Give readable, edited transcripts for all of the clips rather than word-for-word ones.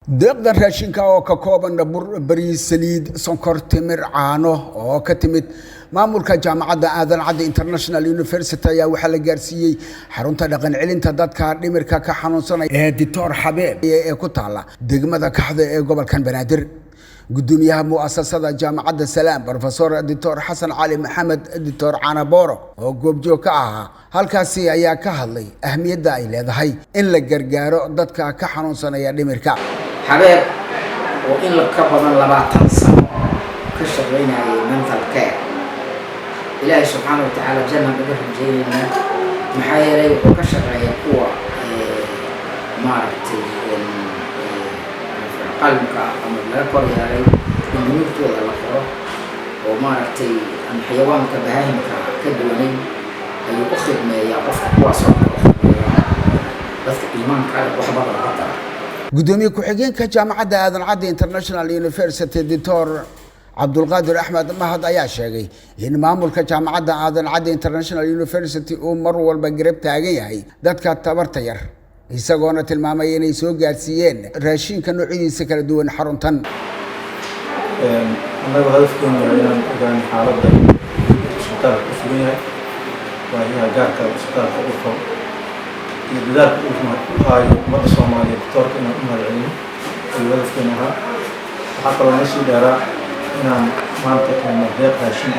deeqda raashinka oo ka kooban bur bariis saliid sonkor timir caano oo ka timid maamulka jaamacadda aadan cadde international university ayaa waxa la gaarsiiyay xarunta dhaqan celinta dadka dhimirka ka xanuunsanaya ee Dr. Xabeeb ee ku taala degmada Kaxda ee gobolkan Banaadir gudoomiyaha mu'assasada jaamacadda Salaam Professor Dr. Xasan Cali Maxamed Dr. Canaboro oo goobjoog ka ahaa halkaasi ayaa ka hadlay ahmiyadda ay leedahay in la gargaaro dadka ka xanuunsanaya dhimirka حبيب وإن لكبرنا لبعض سنة كشغلين على mental care إلهي سبحانه وتعالى جنة بدهم جينا محيري وكشغلين قوة مارتي قلبك أمر لا كوري علي النميت ولا الأخرى ومارتي أن حيوانك بهايمك كدوني أي أخذ ما يعرف قوة صعبة بس إيمانك على وحبة الغطرة gudoomiye ku-xigeenka jaamacadda aadan cadde international university Dr. Cabdulqaadir Axmed Mahad ayaa sheegay in maamulka jaamacadda aadan cadde international university uu mar walba garab taagan yahay dadka tabarta yar isagoona tilmaamay inay soo gaarsiiyeen raashinka noocyadiisa kala duwan xaruntan annagu hadafkeenu waa inaan ogaan xaaladda isbitaalka ku sugan yahay waayaha gaarka isbitaalka u qabo iyo dadaalka uu haayo ummadda Soomaaliyeed doctorka inaan u mahadcelino iyo hadafkeena ahaa waxaa kaloo na sii dheeraa inaan maanta keeno deeq raashin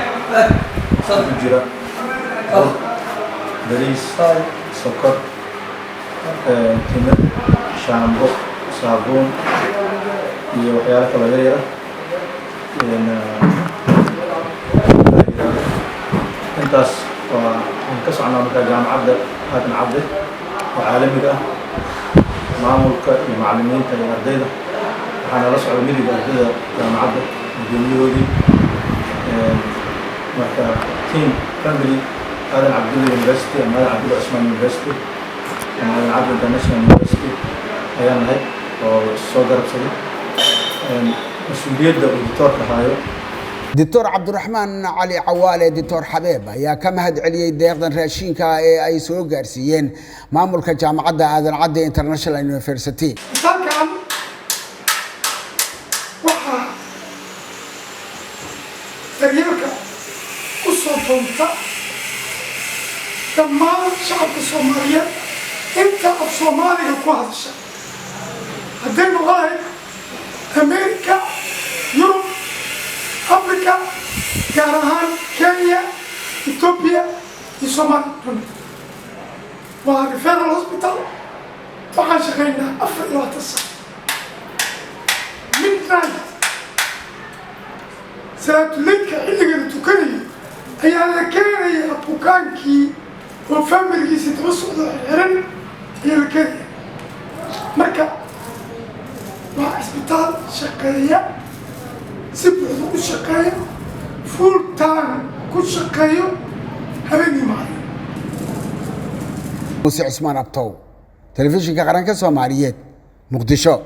ku jira bariis sokor timir shaambo saabuun iyo waxyaalo kale yaryar intaas waa ka soconaa markaa jaamacadda aadan cadde وعالمي معمولك المعلمين تاع الأردية وحنا رسعوا ميدي الأردية جامعة الجمهورية مركا تيم فاميلي هذا عبد الله يونيفرسيتي هذا عبد الله عثمان يونيفرسيتي هذا عبد الانترناشونال يونيفرسيتي أيام هاي والصدر بصري مسؤولية الدكتور كهايو دكتور عبد الرحمن علي عوالي دكتور حبيب يا كم هاد علي ديقدن راشينكا اي سو غارسيين مامولكا جامعadda aadan cadde international university halkan waxa daryeelka ku soo doonta dhammaan shacabka Soomaaliyeed inta af Soomaaliga ku hadasha hadday noqdaan Amerika Yurub أفريقيا، كارهان، كينيا، إثيوبيا، الصومال. وفيرال هوسبيتال طبعا شغالين أفريقيا وتصل. من ناحية سأتلك اللي قد تكري هي على كينيا بوكانكي وفاميلي ستوصل العرن هي الكينيا. مركا وهوسبيتال شغالية. سبعة كل شقاية فول تايم كل شقاية هبني معي موسى عثمان أبطو تلفزيون كقرن كسوماليات مقدشو